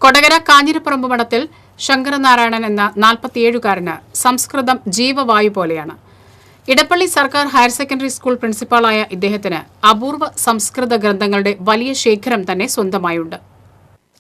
കൊടകര കാഞ്ഞിരപ്പറമ്പ് മഠത്തിൽ ശങ്കരനാരായണൻ എന്ന 47-കാരന് സംസ്കൃതം ജീവവായു പോലെയാണ്. ഇടപ്പള്ളി സർക്കാർ ഹയർ സെക്കൻഡറി സ്കൂൾ പ്രിൻസിപ്പാളായ ഇദ്ദേഹത്തിന് അപൂർവ സംസ്കൃത ഗ്രന്ഥങ്ങളുടെ വലിയ ശേഖരം തന്നെ സ്വന്തമായുണ്ട്.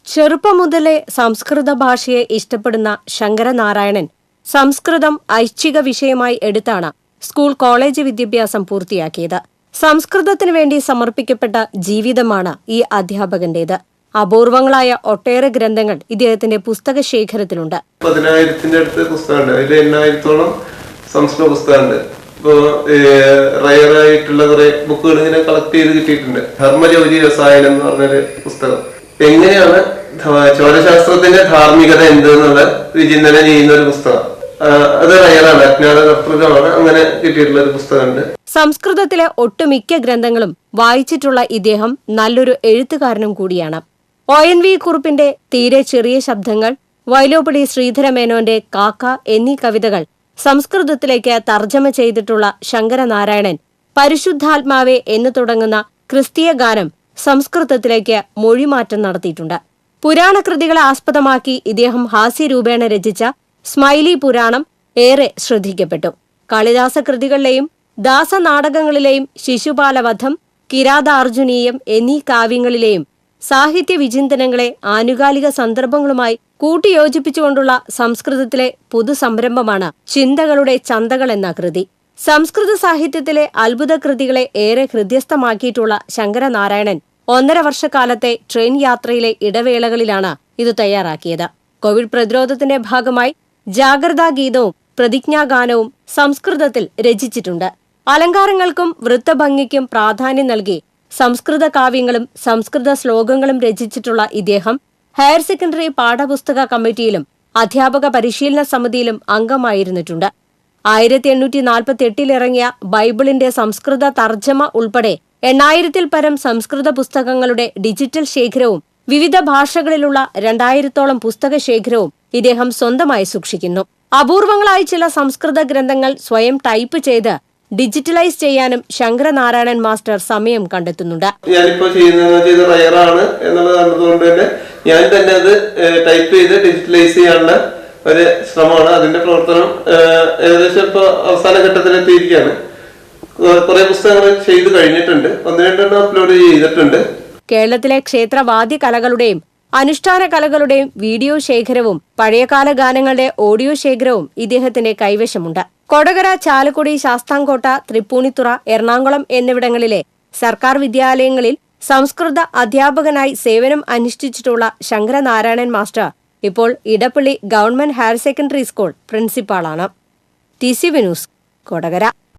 ചെറുപ്പം മുതലേ സംസ്കൃത ഭാഷയെ ഇഷ്ടപ്പെടുന്ന ശങ്കരനാരായണൻ സംസ്കൃതം ഐച്ഛിക വിഷയമായി എടുത്താണ് സ്കൂൾ കോളേജ് വിദ്യാഭ്യാസം പൂർത്തിയാക്കിയത്. സംസ്കൃതത്തിനു വേണ്ടി സമർപ്പിക്കപ്പെട്ട ജീവിതമാണ് ഈ അധ്യാപകന്റേത്. അപൂർവങ്ങളായ ഒട്ടേറെ ഗ്രന്ഥങ്ങൾ ഇദ്ദേഹത്തിന്റെ പുസ്തക ശേഖരത്തിലുണ്ട്. 10,000-ന്റെ അടുത്ത് പുസ്തകമുണ്ട്. അതിൽ 8,000-ഓളം സംസ്കൃത പുസ്തകമുണ്ട്. ഇപ്പോ റയറായിട്ടുള്ള കുറെ ബുക്കുകൾ ഇങ്ങനെ കളക്ട് ചെയ്ത് കിട്ടിയിട്ടുണ്ട്. ധർമ്മജൗതി രസായനം എന്ന് പറഞ്ഞൊരു പുസ്തകം. എങ്ങനെയാണ് ചോരശാസ്ത്രത്തിന്റെ ധാർമ്മികത എന്തെന്നുള്ള വിചിന്തനം ചെയ്യുന്ന ഒരു പുസ്തകം. അത് റയറാണ്, അജ്ഞാത കർത്തൃകമാണ്. അങ്ങനെ കിട്ടിയിട്ടുള്ള ഒരു പുസ്തകമുണ്ട്. സംസ്കൃതത്തിലെ ഒട്ടുമിക്ക ഗ്രന്ഥങ്ങളും വായിച്ചിട്ടുള്ള ഇദ്ദേഹം നല്ലൊരു എഴുത്തുകാരനും കൂടിയാണ്. ONV കുറുപ്പിന്റെ തീരെ ചെറിയ ശബ്ദങ്ങൾ, വൈലോപ്പിള്ളി ശ്രീധരമേനോന്റെ കാക്ക എന്നീ കവിതകൾ സംസ്കൃതത്തിലേക്ക് തർജ്ജമ ചെയ്തിട്ടുള്ള ശങ്കരനാരായണൻ പരിശുദ്ധാത്മാവേ എന്ന് തുടങ്ങുന്ന ക്രിസ്തീയ ഗാനം സംസ്കൃതത്തിലേക്ക് മൊഴിമാറ്റം നടത്തിയിട്ടുണ്ട്. പുരാണകൃതികളെ ആസ്പദമാക്കി ഇദ്ദേഹം ഹാസ്യരൂപേണ രചിച്ച സ്മൈലി പുരാണം ഏറെ ശ്രദ്ധിക്കപ്പെട്ടു. കാളിദാസ കൃതികളിലെയും ദാസനാടകങ്ങളിലെയും ശിശുപാലവധം, കിരാതാർജുനീയം എന്നീ കാവ്യങ്ങളിലെയും സാഹിത്യ വിചിന്തനങ്ങളെ ആനുകാലിക സന്ദർഭങ്ങളുമായി കൂട്ടിയോജിപ്പിച്ചുകൊണ്ടുള്ള സംസ്കൃതത്തിലെ പുതുസംരംഭമാണ് ചിന്തകളുടെ ചന്തകൾ എന്ന കൃതി. സംസ്കൃത സാഹിത്യത്തിലെ അത്ഭുത കൃതികളെ ഏറെ ഹൃദ്യസ്ഥമാക്കിയിട്ടുള്ള ശങ്കരനാരായണൻ 1.5 വർഷക്കാലത്തെ ട്രെയിൻ യാത്രയിലെ ഇടവേളകളിലാണ് ഇത് തയ്യാറാക്കിയത്. കോവിഡ് പ്രതിരോധത്തിന്റെ ഭാഗമായി ജാഗ്രതാ ഗീതവും പ്രതിജ്ഞാഗാനവും സംസ്കൃതത്തിൽ രചിച്ചിട്ടുണ്ട്. അലങ്കാരങ്ങൾക്കും വൃത്തഭംഗിക്കും പ്രാധാന്യം നൽകി സംസ്കൃത കാവ്യങ്ങളും സംസ്കൃത ശ്ലോകങ്ങളും രചിച്ചിട്ടുള്ള ഇദ്ദേഹം ഹയർ സെക്കൻഡറി പാഠപുസ്തക കമ്മിറ്റിയിലും അധ്യാപക പരിശീലന സമിതിയിലും അംഗമായിരുന്നിട്ടുണ്ട്. 1848 ഇറങ്ങിയ ബൈബിളിന്റെ സംസ്കൃത തർജ്ജമ ഉൾപ്പെടെ 8000-ൽ പരം സംസ്കൃത പുസ്തകങ്ങളുടെ ഡിജിറ്റൽ ശേഖരവും വിവിധ ഭാഷകളിലുള്ള 2000-ഓളം പുസ്തക ശേഖരവും ഇദ്ദേഹം സ്വന്തമായി സൂക്ഷിക്കുന്നു. അപൂർവങ്ങളായ ചില സംസ്കൃത ഗ്രന്ഥങ്ങൾ സ്വയം ടൈപ്പ് ചെയ്ത് ഡിജിറ്റലൈസ് ചെയ്യാനും ശങ്കരനാരായണൻ മാസ്റ്റർ സമയം കണ്ടെത്തുന്നുണ്ട്. ഞാനിപ്പോ ചെയ്യുന്നത് റയറാണ് എന്നുള്ളത് കണ്ടതുകൊണ്ട് തന്നെ ഞാൻ തന്നെ അത് ടൈപ്പ് ചെയ്ത് ഡിജിറ്റലൈസ് ചെയ്യാനുള്ള ഒരു ശ്രമമാണ്. അതിന്റെ പ്രവർത്തനം ഏകദേശം ഇപ്പൊ അവസാന ഘട്ടത്തിലെത്തിയിരിക്കുകയാണ്. കുറെ പുസ്തകങ്ങൾ ചെയ്ത് കഴിഞ്ഞിട്ടുണ്ട്. 1-2 അപ്ലോഡ് ചെയ്തിട്ടുണ്ട്. കേരളത്തിലെ ക്ഷേത്രവാദ്യ കലകളുടെയും അനുഷ്ഠാന കലകളുടെയും വീഡിയോ ശേഖരവും പഴയകാല ഗാനങ്ങളുടെ ഓഡിയോ ശേഖരവും ഇദ്ദേഹത്തിന്റെ കൈവശമുണ്ട്. കൊടകര, ചാലക്കുടി, ശാസ്താംകോട്ട, തൃപ്പൂണിത്തുറ, എറണാകുളം എന്നിവിടങ്ങളിലെ സർക്കാർ വിദ്യാലയങ്ങളിൽ സംസ്കൃത അധ്യാപകനായി സേവനം അനുഷ്ഠിച്ചിട്ടുള്ള ശങ്കരനാരായണൻ മാസ്റ്റർ ഇപ്പോൾ Edappally government higher secondary school പ്രിൻസിപ്പാളാണ്. TCV news, Kodakara.